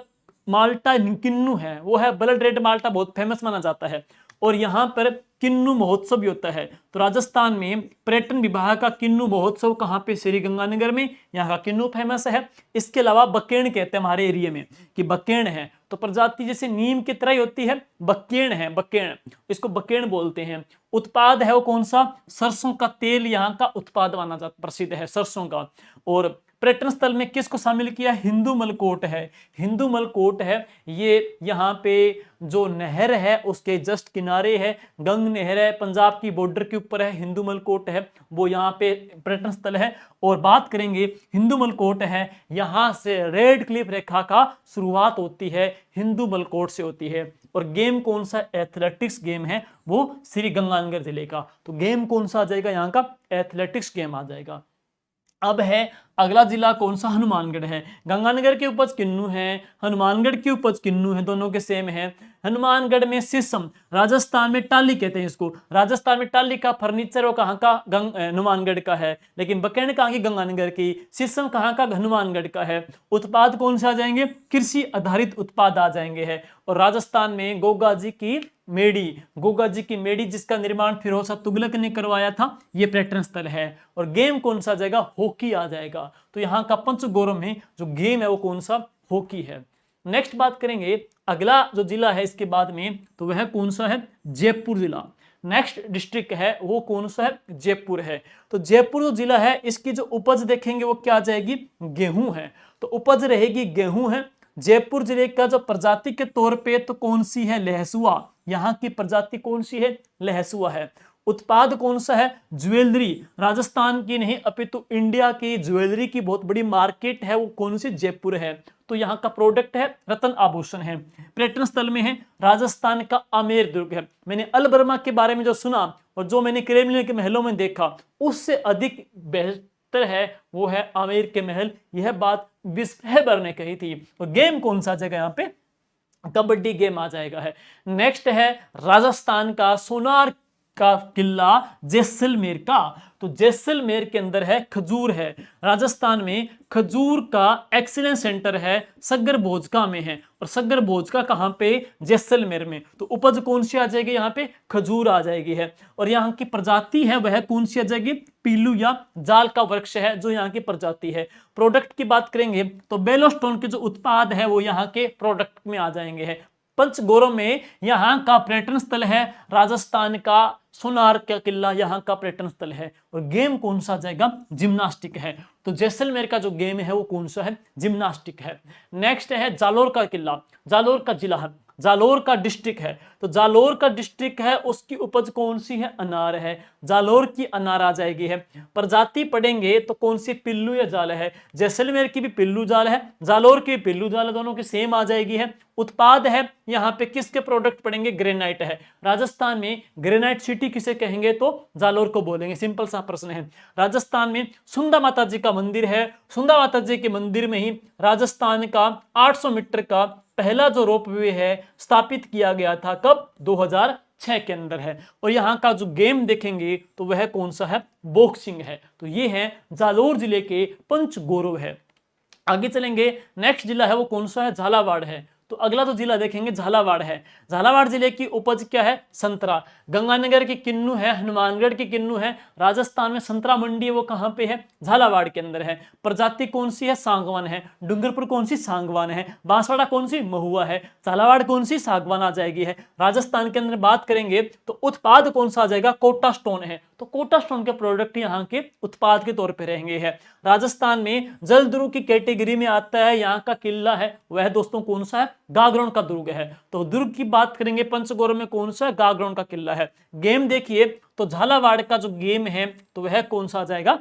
माल्टा किन्नू है, वो है ब्लड रेड माल्टा, बहुत फेमस माना जाता है। और यहाँ पर किन्नू महोत्सव भी होता है। तो राजस्थान में पर्यटन विभाग का किन्नू महोत्सव कहाँ पे, श्री गंगानगर में, यहाँ का किन्नू फेमस है। इसके अलावा बकेण कहते हैं हमारे एरिया में कि बकेण है। तो प्रजाति जैसे नीम की तरह ही होती है, बकेण है, बकेण, इसको बकेण बोलते हैं। उत्पाद है वो कौन सा, सरसों का तेल यहाँ का उत्पाद माना जाता, प्रसिद्ध है सरसों का। और पर्यटन स्थल में किसको शामिल किया, हिंदू मलकोट है। हिंदू मलकोट है ये यहाँ पे जो नहर है उसके जस्ट किनारे है, गंग नहर है, पंजाब की बॉर्डर के ऊपर है, हिंदू मलकोट है वो यहाँ पे पर्यटन स्थल है। और बात करेंगे हिंदू मलकोट है, यहाँ से रेड क्लिफ रेखा का शुरुआत होती है, हिंदू मलकोट से होती है। और गेम कौन सा, एथलेटिक्स गेम है वो श्री गंगानगर जिले का। तो गेम कौन सा आ जाएगा, यहाँ का एथलेटिक्स गेम आ जाएगा। अब है अगला जिला कौन सा, हनुमानगढ़ है। गंगानगर की उपज किन्नू है, हनुमानगढ़ की उपज किन्नू है, दोनों के सेम है। हनुमानगढ़ में शीशम, राजस्थान में टाली कहते हैं इसको। राजस्थान में टाली का फर्नीचर वो कहाँ का, हनुमानगढ़ का है। लेकिन बकेण कहाँ की, गंगानगर की। शीशम कहाँ का, हनुमानगढ़ का है। उत्पाद कौन से आ जाएंगे, कृषि आधारित उत्पाद आ जाएंगे है। और राजस्थान में गोगा जी की मेडी, गोगा जी की मेडी जिसका निर्माण फिरोज शाह तुगलक ने करवाया था, ये पर्यटन स्थल है। और गेम कौन सा आ जाएगा, हॉकी आ जाएगा। तो यहाँ का पंचगौरव में जो गेम है वो कौन सा, हॉकी है। नेक्स्ट बात करेंगे अगला जो जिला है इसके बाद में, तो वह कौन सा है, जयपुर जिला। नेक्स्ट डिस्ट्रिक्ट है वो कौन सा है, जयपुर है। तो जयपुर जो जिला है इसकी जो उपज देखेंगे वो क्या आ जाएगी, गेहूं है। तो उपज रहेगी गेहूं है। जयपुर जिले का जो प्रजाति के तौर पे तो कौन सी है, लहसुआ, यहाँ की प्रजाति कौन सी है, लहसुआ है। उत्पाद कौन सा है, ज्वेलरी, राजस्थान की नहीं अपितु इंडिया की ज्वेलरी की बहुत बड़ी मार्केट है वो कौन सी, जयपुर है। तो यहाँ का प्रोडक्ट है रत्न आभूषण है। पर्यटन स्थल में है राजस्थान का आमेर दुर्ग है। मैंने अलबर्मा के बारे में जो सुना और जो मैंने क्रेमलिन के महलों में देखा उससे अधिक बेहतर है वो है आमेर के महल। यह बात बिस्फेबर ने कही थी। और गेम कौन सा जगह यहाँ पे, कबड्डी गेम आ जाएगा है। नेक्स्ट है राजस्थान का सोनार का किला जैसलमेर का। तो जैसलमेर के अंदर है खजूर है, राजस्थान में खजूर का एक्सीलेंस सेंटर है, सग्गर भोजका में है। और सग्गर भोजका कहां पे? जैसलमेर में। तो उपज कौन सी आ जाएगी यहाँ पे? खजूर आ जाएगी है। और यहाँ की प्रजाति है वह कौन सी आ जाएगी? पीलू या जाल का वृक्ष है जो यहाँ की प्रजाति है। प्रोडक्ट की बात करेंगे तो बेलोस्टोन के जो उत्पाद है वो यहाँ के प्रोडक्ट में आ जाएंगे है। पंचगोरम में यहाँ का पर्यटन स्थल है, राजस्थान का सोनार का किला यहाँ का पर्यटन स्थल है। और गेम कौन सा आ जाएगा? जिम्नास्टिक है। तो जैसलमेर का जो गेम है वो कौन सा है? जिम्नास्टिक है। नेक्स्ट है जालोर का किला, जालोर का जिला है, जालोर का डिस्ट्रिक्ट है। तो जालोर का डिस्ट्रिक्ट है उसकी उपज कौन सी है? अनार है, जालोर की अनार आ जाएगी है। प्रजाति पढ़ेंगे तो कौन सी? पिल्लू या जाल है। जैसलमेर की भी पिल्लू जाल है, जालोर की भी पिल्लू जाल है, दोनों की सेम आ जाएगी है। उत्पाद है यहाँ पे किसके प्रोडक्ट पढ़ेंगे? ग्रेनाइट है। राजस्थान में ग्रेनाइट सिटी किसे कहेंगे? तो जालोर को बोलेंगे। सिंपल सा प्रश्न है। राजस्थान में सुंदा माता जी का मंदिर है, सुंदा माता जी के मंदिर में ही राजस्थान का 800 मीटर का पहला जो रोपवे है स्थापित किया गया था। कब? 2006 के अंदर है। और यहाँ का जो गेम देखेंगे तो वह कौन सा है? बॉक्सिंग है। तो ये है जालोर जिले के पंचगोरव है। आगे चलेंगे, नेक्स्ट जिला है वो कौन सा है? झालावाड़ है। तो अगला जो जिला देखेंगे झालावाड़ है। झालावाड़ जिले की उपज क्या है? संतरा। गंगानगर की किन्नू है, हनुमानगढ़ की किन्नू है। राजस्थान में संतरा मंडी है वो कहां पे है? झालावाड़ के अंदर है। प्रजाति कौन सी है? सांगवान है। डूंगरपुर कौन सी? सांगवान है। बांसवाड़ा कौन सी? महुआ है। झालावाड़ कौन सी? सागवान आ जाएगी है। राजस्थान के अंदर बात करेंगे तो उत्पाद कौन सा आ जाएगा? कोटा स्टोन है। तो कोटा स्टोन के प्रोडक्ट यहाँ के उत्पाद के तौर पर रहेंगे है। राजस्थान में जल दुर्ग की कैटेगरी में आता है यहाँ का किला है वह दोस्तों कौन सा है? गागरोन का दुर्ग है। तो दुर्ग की बात करेंगे पंचगोरव में कौन सा? गागरोन का किला है। गेम देखिए तो झालावाड़ का जो गेम है तो वह कौन सा आ जाएगा?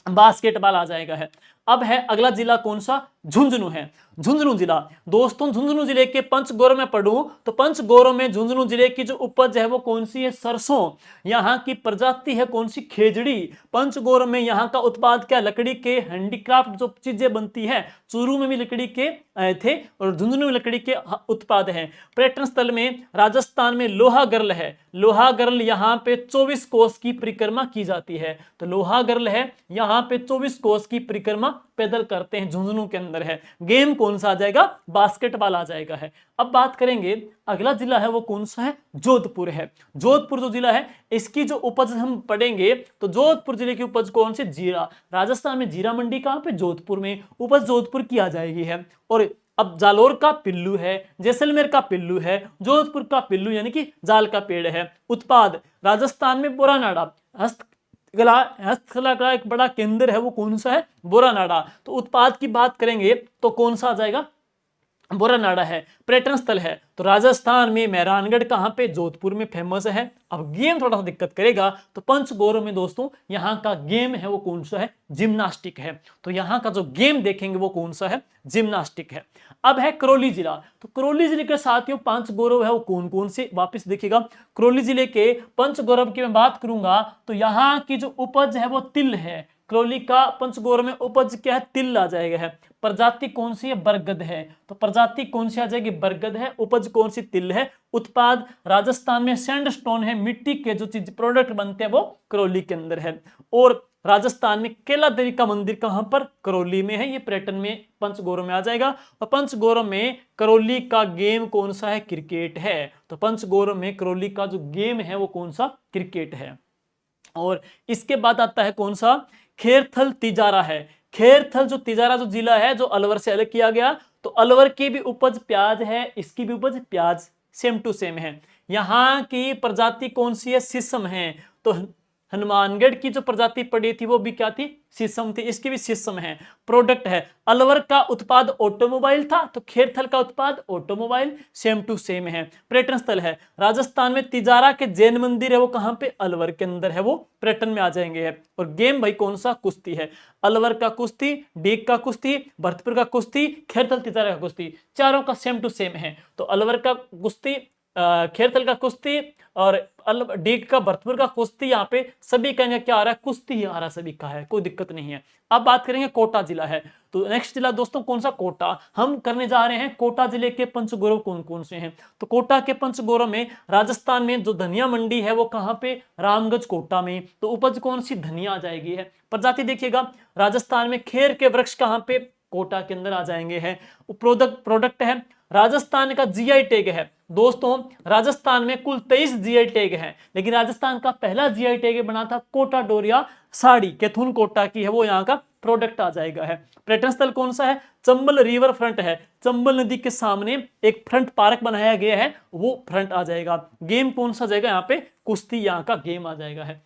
बास्केटबॉल आ जाएगा है। अब है अगला जिला कौन सा? झुंझुनू है। झुंझुनू जिला दोस्तों, झुंझुनू जिले के पंचगोरव में पढ़ूं तो पंचगोरव में झुंझुनू जिले की जो उपज है वो कौन सी है? सरसों। यहाँ की प्रजाति है कौन सी? खेजड़ी। पंचगोरव में यहाँ का उत्पाद क्या? लकड़ी के हैंडीक्राफ्ट जो चीजें बनती है, चूरू में भी लकड़ी के थे और झुंझुनू में लकड़ी के उत्पाद हैं। पर्यटन स्थल में राजस्थान में लोहा गर्ल है। लोहा गर्ल यहाँ पे 24 कोस की परिक्रमा की जाती है। तो लोहा गर्ल है यहाँ पे 24 कोस की परिक्रमा पैदल करते हैं, झुंझुनू के अंदर है। गेम कौन सा आ जाएगा? बास्केटबॉल आ जाएगा है। अब बात करेंगे अगला जिला है वो कौन सा है? जोधपुर है। जोधपुर जो जिला है इसकी जो उपज हम पढ़ेंगे तो जोधपुर जिले की उपज कौन सी? जीरा। राजस्थान में जीरा मंडी कहां पे? जोधपुर में। उपज जोधपुर की आ जाएगी है। और अब जालोर का पिल्लू है, जैसलमेर का पिल्लू है, जोधपुर का पिल्लू यानी कि जाल का पेड़ है। उत्पाद राजस्थान में बोरानाड़ा, हस्तकला का एक बड़ा केंद्र है वो कौन सा है? बोरानाड़ा। तो उत्पाद की बात करेंगे तो कौन सा आ जाएगा? बोरानाड़ा है। पर्यटन स्थल है तो राजस्थान में मेहरानगढ़ कहां पे? जोधपुर में फेमस है। अब गेम थोड़ा सा दिक्कत करेगा तो पंचगोरव में दोस्तों यहाँ का गेम है वो कौन सा है? जिम्नास्टिक है। तो यहाँ का जो गेम देखेंगे वो कौन सा है? जिम्नास्टिक है। अब है करौली जिला। तो करौली जिले के साथियों पंचगोरव है वो कौन कौन से? वापिस देखिएगा, करौली जिले के पंचगोरव की मैं बात करूंगा तो यहाँ की जो उपज है वो तिल है। करौली का पंचगोरव में उपज क्या है? तिल आ जाएगा है। प्रजाति कौन सी है? बरगद है। तो प्रजाति कौन सी आ जाएगी? बरगद है। उपज कौन सी? तिल है। उत्पाद राजस्थान में सैंडस्टोन है, मिट्टी के जो चीज प्रोडक्ट बनते हैं वो करौली के अंदर है। और राजस्थान में केला देवी का मंदिर कहां पर? करौली में है। ये पर्यटन में पंचगोरव में आ जाएगा। और पंचगोरव में करौली का गेम कौन सा है? क्रिकेट है। तो पंचगोरव में करौली का जो गेम है वो कौन सा? क्रिकेट है। और इसके बाद आता है कौन सा? खेरथल तिजारा है। खेरथल जो तिजारा जो जिला है जो अलवर से अलग किया गया तो अलवर की भी उपज प्याज है, इसकी भी उपज प्याज, सेम टू सेम है। यहाँ की प्रजाति कौन सी है? शीशम है। तो हनुमानगढ़ की जो प्रजाति पड़ी थी वो भी क्या थी? शीशम थी। इसकी भी शीशम है। प्रोडक्ट है अलवर का उत्पाद ऑटोमोबाइल था तो खेरथल का उत्पाद ऑटोमोबाइल, सेम टू सेम है। पर्यटन स्थल है राजस्थान में तिजारा के जैन मंदिर है वो कहां पे? अलवर के अंदर है, वो पर्यटन में आ जाएंगे है। और गेम भाई कौन सा? कुश्ती है। अलवर का कुश्ती, डीग का कुश्ती, भरतपुर का कुश्ती, खेरथल तिजारा का कुश्ती, चारों का सेम टू सेम है। तो अलवर का कुश्ती खेरथल का कुश्ती और डीग का भरतपुर का कुश्ती, यहाँ पे सभी का क्या आ रहा है, कुश्ती ही आ रहा है, सभी का है, कोई दिक्कत नहीं है। अब बात करेंगे कोटा जिला है, तो नेक्स्ट जिला दोस्तों कौन सा, कोटा। हम करने जा रहे हैं कोटा जिले के पंचगौरव कौन कौन से हैं। तो कोटा के पंचगौरव में राजस्थान में जो धनिया मंडी है वो कहाँ पे, रामगढ़ कोटा में। तो उपज कौन सी, धनिया आ जाएगी है। प्रजाति देखिएगा, राजस्थान में खेर के वृक्ष कहाँ पे, कोटा के अंदर आ जाएंगे है। प्रोडक्ट है, राजस्थान का जीआई टैग है दोस्तों। राजस्थान में कुल 23 जीआई टैग है, लेकिन राजस्थान का पहला जीआई टैग बना था कोटा डोरिया साड़ी, कैथून कोटा की है, वो यहाँ का प्रोडक्ट आ जाएगा है। पर्यटन स्थल कौन सा है, चंबल रिवर फ्रंट है, चंबल नदी के सामने एक फ्रंट पार्क बनाया गया है, वो फ्रंट आ जाएगा। गेम कौन सा जाएगा यहाँ पे, कुश्ती यहाँ का गेम आ जाएगा है।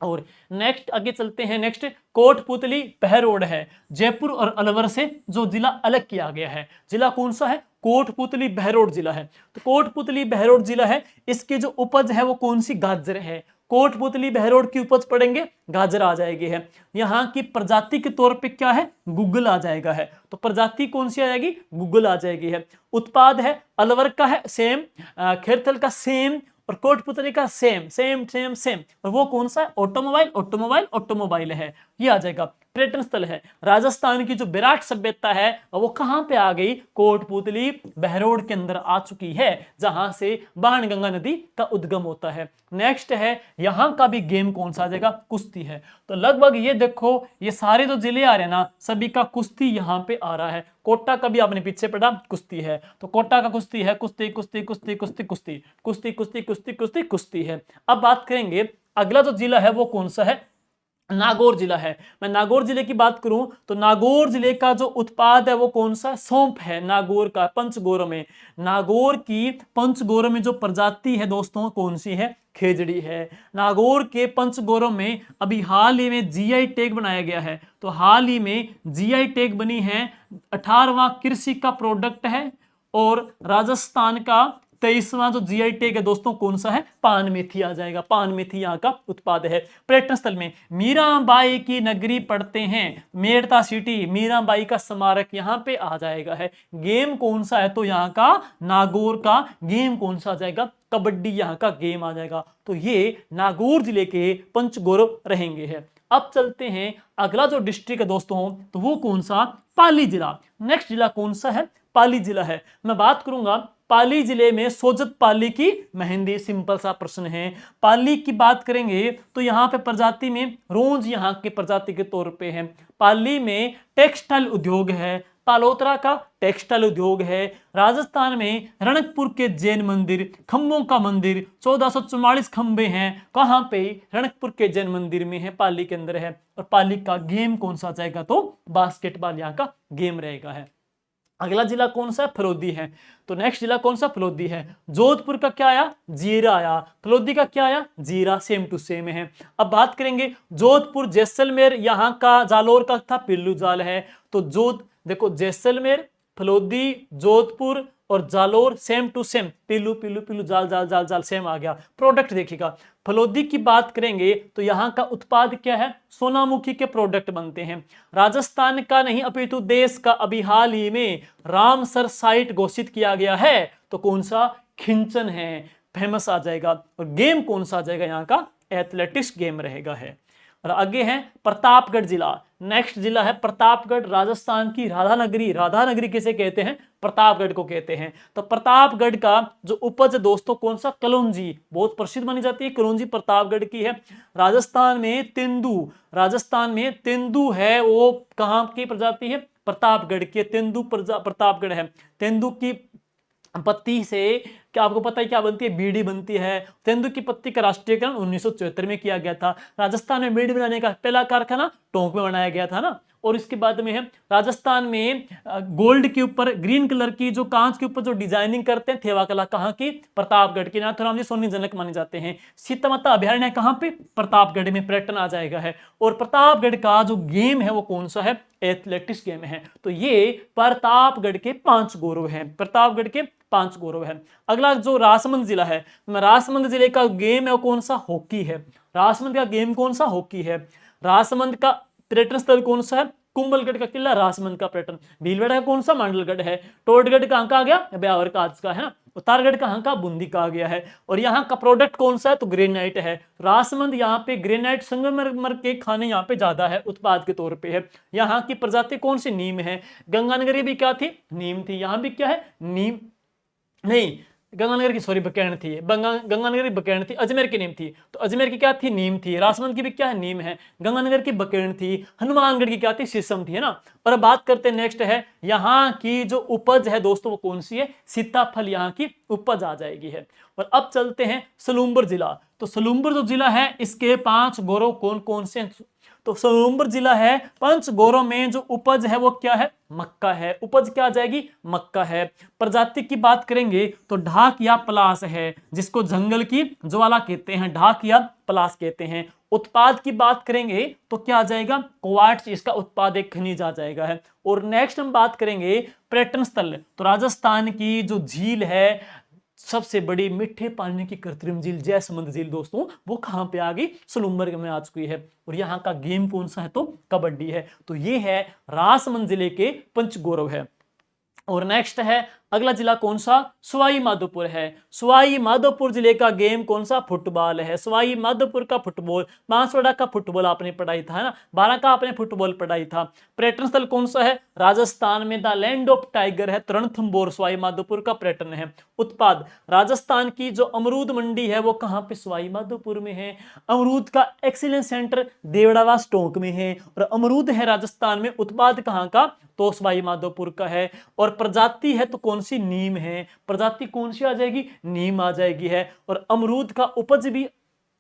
और नेक्स्ट आगे चलते हैं, नेक्स्ट कोटपुतली बहरोड है, जयपुर और अलवर से जो जिला अलग किया गया है, जिला कौन सा है, कोटपुतली बहरोड जिला है। तो कोटपुतली बहरोड जिला है, इसकी जो उपज है वो कौन सी, गाजर है। कोटपुतली बहरोड की उपज पढ़ेंगे, गाजर आ जाएगी है। यहाँ की प्रजाति के तौर पे क्या है, गुग्गल आ जाएगा है। तो प्रजाति कौन सी आ जाएगी, गुग्गल आ जाएगी है। उत्पाद है, अलवर का है सेम, खेरथल का सेम, और कोटपुतली का सेम सेम सेम सेम, और वो कौन सा है, ऑटोमोबाइल ऑटोमोबाइल ऑटोमोबाइल है, ये आ जाएगा। पर्यटन स्थल है, राजस्थान की जो विराट सभ्यता है वो कहां पे आ गई, कोटपुतली बहरोड के अंदर आ चुकी है, जहां से बाणगंगा नदी का उद्गम होता है। नेक्स्ट है, यहां का भी गेम कौन सा आ जाएगा, कुश्ती है। तो लगभग ये देखो, ये सारे जो जिले आ रहे हैं ना, सभी का कुश्ती यहाँ पे आ रहा है। कोटा का भी आपने पीछे पढ़ा, कुश्ती है, तो कोटा का कुश्ती है, कुश्ती कुश्ती कुश्ती कुश्ती कुश्ती कुश्ती कुश्ती कुश्ती कुश्ती कुश्ती है। अब बात करेंगे अगला जो जिला है वो कौन सा है, नागौर जिला है। मैं नागौर जिले की बात करूं तो नागौर जिले का जो उत्पाद है वो कौन सा, सौंफ है, नागौर का पंचगौर में। नागौर की पंचगौर में जो प्रजाति है दोस्तों कौन सी है, खेजड़ी है। नागौर के पंचगौर में अभी हाल ही में जीआई टैग बनाया गया है, तो हाल ही में जीआई टैग बनी है, 18वां कृषि का प्रोडक्ट है, और राजस्थान का 23वां जो जीआई टैग है दोस्तों कौन सा है, पान मेथी आ जाएगा। पान मेथी यहाँ का उत्पाद है। पर्यटन स्थल में मीराबाई की नगरी पढ़ते हैं, मेड़ता सिटी, मीराबाई का स्मारक यहाँ पे आ जाएगा है। गेम कौन सा है, तो यहाँ का नागौर का गेम कौन सा आ जाएगा, कबड्डी यहाँ का गेम आ जाएगा। तो ये नागौर जिले के पंचगौरव रहेंगे है। अब चलते हैं अगला जो डिस्ट्रिक्ट है दोस्तों, तो वो कौन सा, पाली जिला। नेक्स्ट जिला कौन सा है, पाली जिला है। मैं बात करूंगा पाली जिले में सोजत पाली की मेहंदी, सिंपल सा प्रश्न है। पाली की बात करेंगे तो यहाँ पे प्रजाति में रोज यहाँ की प्रजाति के तौर पे है। पाली में टेक्सटाइल उद्योग है, पालोतरा का टेक्सटाइल उद्योग है। राजस्थान में रणकपुर के जैन मंदिर, खंभों का मंदिर, 1444 खंबे हैं, कहाँ पे, रणकपुर के जैन मंदिर में है, पाली के अंदर है। और पाली का गेम कौन सा जाएगा, तो बास्केटबॉल यहाँ का गेम रहेगा है। अगला जिला कौन सा है, फलोदी है। तो नेक्स्ट जिला कौन सा, फलोदी है। जोधपुर का क्या आया, जीरा आया। फलोदी का क्या आया, जीरा, सेम टू सेम है। अब बात करेंगे जोधपुर जैसलमेर, यहाँ का जालोर का था पिल्लू जाल है। तो देखो जैसलमेर, फलोदी, जोधपुर और जालोर सेम टू सेम, पिल्लू पिल्लू पिल्लू जाल जाल जाल जाल सेम आ गया। प्रोडक्ट देखिएगा, फलोदी की बात करेंगे तो यहाँ का उत्पाद क्या है, सोनामुखी के प्रोडक्ट बनते हैं। राजस्थान का नहीं अपितु देश का अभी हाल ही में रामसर साइट घोषित किया गया है। तो कौन सा, खिंचन है, फेमस आ जाएगा। और गेम कौन सा आ जाएगा, यहाँ का एथलेटिक्स गेम रहेगा है। और आगे है प्रतापगढ़ जिला। नेक्स्ट जिला है प्रतापगढ़, राजस्थान की राधानगरी। राधानगरी किसे कहते हैं, प्रतापगढ़ को कहते हैं। तो प्रतापगढ़ का जो उपज दोस्तों कौन सा, कलौंजी, बहुत प्रसिद्ध मानी जाती है कलौंजी प्रतापगढ़ की है। राजस्थान में तेंदू है, वो कहाँ की प्रजाति है, प्रतापगढ़ की तेंदू प्रतापगढ़ है। तेंदू की पत्ती से क्या आपको पता है क्या बनती है, बीड़ी बनती है। तेंदू की पत्ती का राष्ट्रीयकरण 1974 में किया गया था। राजस्थान में बीड़ी बनाने का पहला कारखाना टोंक में बनाया गया था ना। और इसके बाद में है राजस्थान में गोल्ड के ऊपर ग्रीन कलर की जो कांच के ऊपर जो डिजाइनिंग करते हैं, थेवा कला कहाँ की, प्रतापगढ़ की। नाथुराम जी सोनी जनक माने जाते हैं। सीता माता अभ्यारण्य कहाँ पे, प्रतापगढ़ में, पर्यटन आ जाएगा है। और प्रतापगढ़ का जो गेम है वो कौन सा है, एथलेटिक्स गेम है। तो ये प्रतापगढ़ के 5 गौरव हैं, प्रतापगढ़ के 5 गौरव है। अगला जो राजसमंद जिला है, राजसमंद जिले का गेम है वो कौन सा, हॉकी है। राजसमंद का गेम कौन सा, हॉकी है। राजसमंद का पर्यटन स्थल कौन सा है, कुंभलगढ़ का किला राजसमंद का पर्यटन। भीलवाड़ा का कौन सा, मांडलगढ़ है। टोडगढ़ कहाँ का आ गया, ब्यावर का आज का है ना। उतारगढ़ कहाँ का, बूंदी का आ गया है। और यहाँ का प्रोडक्ट कौन सा है, तो ग्रेनाइट है। राजसमंद यहाँ पे ग्रेनाइट संगमरमर के खाने यहाँ पे ज्यादा है, उत्पाद के तौर पे है। यहाँ की प्रजाति कौन सी, नीम है। गंगानगरी भी क्या थी, नीम थी। यहाँ भी क्या है, नीम नहीं, गंगानगर की सॉरी बकैन थी, गंगानगर की बकैन थी, अजमेर की नीम थी। तो अजमेर की क्या थी, नीम थी। राजसमंद की भी क्या है, नीम है। गंगानगर की बकैन थी। हनुमानगढ़ की क्या थी, शीशम थी, है ना। और अब बात करते हैं, नेक्स्ट है यहाँ की जो उपज है दोस्तों वो कौन सी है, सीताफल यहाँ की उपज आ जाएगी है। और अब चलते हैं सलूम्बर जिला। तो सलूम्बर जो जिला है इसके 5 गौरव कौन कौन से हैं? तो सलूम्बर जिला है, पंच गौरव में जो उपज है वो क्या है, मक्का है। उपज क्या आ जाएगी, मक्का है। प्रजाति की बात करेंगे तो ढाक या पलास है, जिसको जंगल की ज्वाला कहते हैं, ढाक या पलास कहते हैं। उत्पाद की बात करेंगे तो क्या आ जाएगा, क्वार्ट्ज, इसका उत्पाद एक खनिज आ जाएगा है। और नेक्स्ट हम बात करेंगे पर्यटन स्थल। तो राजस्थान की जो झील है, सबसे बड़ी मीठे पानी की कृत्रिम झील जयसमंद झील दोस्तों, वो कहां पे आ गई, सलूम्बर में आ चुकी है। और यहाँ का गेम कौन सा है, तो कबड्डी है। तो ये है राजसमंद जिले के पंचगौरव है। और नेक्स्ट है अगला जिला कौन सा, सवाई माधोपुर है। सवाई माधोपुर जिले का गेम कौन सा, फुटबॉल है। सवाई माधोपुर का फुटबॉल, बांसवाड़ा का फुटबॉल आपने पढ़ाई था, है ना, 12 का आपने फुटबॉल पढ़ाई था। पर्यटन स्थल कौन सा है, राजस्थान में द लैंड ऑफ टाइगर है, रणथंभौर सवाई माधोपुर का पर्यटन है। उत्पाद, राजस्थान की जो अमरूद मंडी है वो कहां पे, सवाई माधोपुर में है। अमरूद का एक्सीलेंस सेंटर देवड़ावास टोंक में है। और अमरूद है राजस्थान में, उत्पाद कहां का, तो सवाई माधोपुर का है। और प्रजाति है तो कौन सी, नीम है। प्रजाति कौन सी आ जाएगी, नीम आ जाएगी है। और अमरूद का उपज भी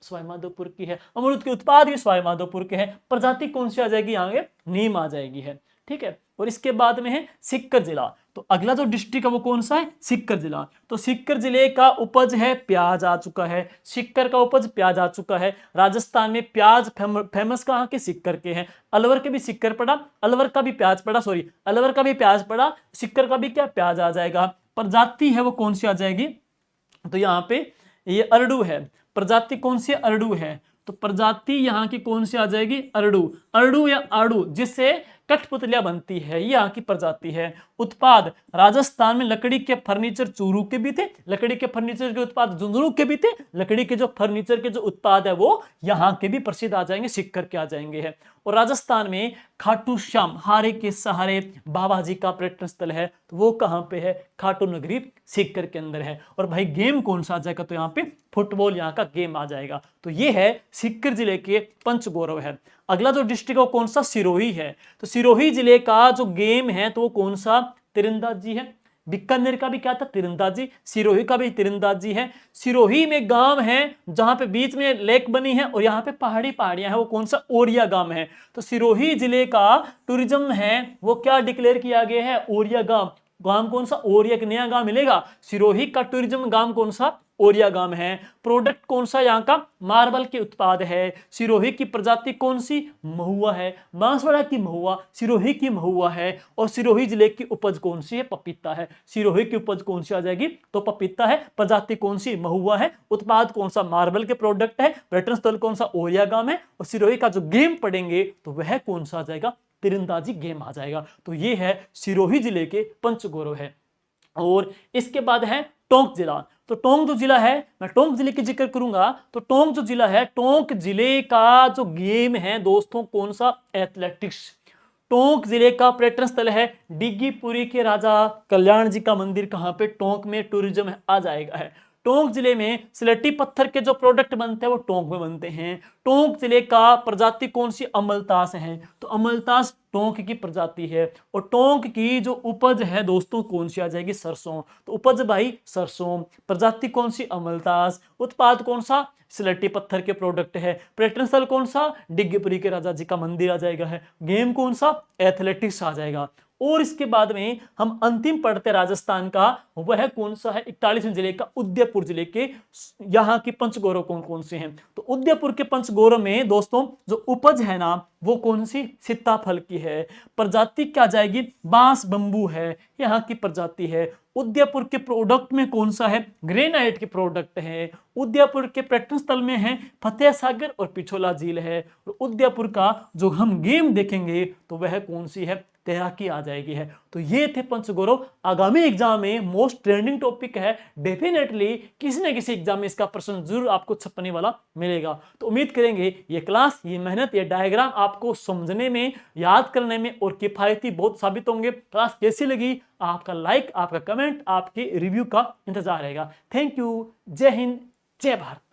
सवाई माधोपुर की है, अमरूद के उत्पाद भी सवाई माधोपुर के हैं। प्रजाति कौन सी आ जाएगी, यहाँ नीम आ जाएगी है, ठीक है। और इसके बाद में है सीकर जिला। तो अगला जो डिस्ट्रिक्ट है वो कौन सा है, सीकर जिला। तो सीकर जिले का उपज है, प्याज आ चुका है। सीकर का उपज प्याज आ चुका है। राजस्थान में प्याज फेमस कहाँ के, सीकर के हैं। अलवर के भी सीकर पड़ा, अलवर का भी प्याज पड़ा, सॉरी अलवर का भी प्याज पड़ा, सीकर का भी क्या, प्याज आ जाएगा। प्रजाति है वो कौन सी आ जाएगी, तो यहाँ पे ये अरडू है। प्रजाति कौन सी, अरडू है। तो प्रजाति यहाँ की कौन सी आ जाएगी, अरडू। अरडू या आड़ू, जिससे कठपुतलियां बनती है, ये यहाँ की प्रजाति है। उत्पाद, राजस्थान में लकड़ी के फर्नीचर चूरू के भी थे, लकड़ी के फर्नीचर के उत्पाद झुंझुनू के भी थे। लकड़ी के जो फर्नीचर के जो उत्पाद है वो यहाँ के भी प्रसिद्ध आ जाएंगे, सीकर के आ जाएंगे है। और राजस्थान में खाटू श्याम, हारे के सहारे बाबा जी का पर्यटन स्थल है, तो वो कहाँ पे है, खाटू नगरी सीकर के अंदर है। और भाई गेम कौन सा आ जाएगा, तो यहाँ पे फुटबॉल यहाँ का गेम आ जाएगा। तो ये है सीकर जिले के पंचगौरव है। अगला जो डिस्ट्रिक्ट है वो कौन सा, सिरोही है। तो सिरोही जिले का जो गेम है तो वो कौन सा, तीरंदाजी है। बीकानेर का भी क्या था, तीरंदाजी। सिरोही का भी तीरंदाजी है। सिरोही में गांव है जहां पे बीच में लेक बनी है और यहाँ पे पहाड़ियां हैं, वो कौन सा, ओरिया गांव है। तो सिरोही जिले का टूरिज्म है वो क्या डिक्लेयर किया गया है, ओरिया गांव। गांव कौन सा, ओरिया, एक नया गांव मिलेगा। सिरोही का टूरिज्म गांव कौन सा, ओरिया गांव है। प्रोडक्ट कौन सा, यहाँ का मार्बल के उत्पाद है। सिरोही की प्रजाति कौन सी, महुआ है। बांसवाड़ा की महुआ, सिरोही की महुआ है। और सिरोही जिले की उपज कौन सी है, पपीता है। सिरोही की उपज कौन सी आ जाएगी, तो पपीता है। प्रजाति कौन सी, महुआ है। उत्पाद कौन सा, मार्बल के प्रोडक्ट है। पर्यटन स्थल कौन सा, ओरिया गांव है। और सिरोही का जो गेम पढ़ेंगे तो वह कौन सा आ जाएगा, तीरंदाजी गेम आ जाएगा। तो ये है सिरोही जिले के पंचगौरव है। और इसके बाद है टोंक जिला। तो टोंक जो जिला है, मैं टोंक जिले की जिक्र करूंगा। तो टोंक जो जिला है, टोंक जिले का जो गेम है दोस्तों कौन सा, एथलेटिक्स। टोंक जिले का पर्यटन स्थल है डिग्गीपुरी के राजा कल्याण जी का मंदिर, कहां पे, टोंक में टूरिज्म आ जाएगा है। टोंक जिले में सिलेटी पत्थर के जो प्रोडक्ट बनते हैं वो टोंक में बनते हैं। टोंक जिले का प्रजाति कौन सी, अमलतास है। तो अमलतास टोंक की प्रजाति है। और टोंक की जो उपज है दोस्तों कौन सी आ जाएगी, सरसों। तो उपज भाई सरसों। प्रजाति कौन सी, अमलतास। उत्पाद कौन सा, सिलेटी पत्थर के प्रोडक्ट है। पर्यटन स्थल कौन सा, डिग्गीपुरी के राजा जी का मंदिर आ जाएगा है। गेम कौन सा, एथलेटिक्स आ जाएगा। और इसके बाद में हम अंतिम पढ़ते राजस्थान का, वह कौन सा है, 41वें जिले का उदयपुर जिले के। यहाँ की पंचगौरव कौन कौन से हैं, तो उदयपुर के पंचगौरव में दोस्तों जो उपज है ना वो कौन सी, सीताफल की है। प्रजाति क्या जाएगी, बांस बंबू है, यहाँ की प्रजाति है। उदयपुर के प्रोडक्ट में कौन सा है, ग्रेनाइट के प्रोडक्ट है। उदयपुर के पर्यटन स्थल में है फतेह सागर और पिछोला झील है। और उदयपुर का जो हम गेम देखेंगे तो वह कौन सी है, तैराकी आ जाएगी है। तो ये थे पंचगौरव, आगामी एग्जाम में मोस्ट ट्रेंडिंग टॉपिक है। डेफिनेटली किसी ना किसी एग्जाम में इसका प्रश्न जरूर आपको छपने वाला मिलेगा। तो उम्मीद करेंगे ये क्लास, ये मेहनत, ये डायग्राम आपको समझने में, याद करने में और किफायती बहुत साबित होंगे। क्लास कैसी लगी, आपका लाइक, आपका कमेंट, आपके रिव्यू का इंतजार रहेगा। Thank you. जय हिंद, जय भारत।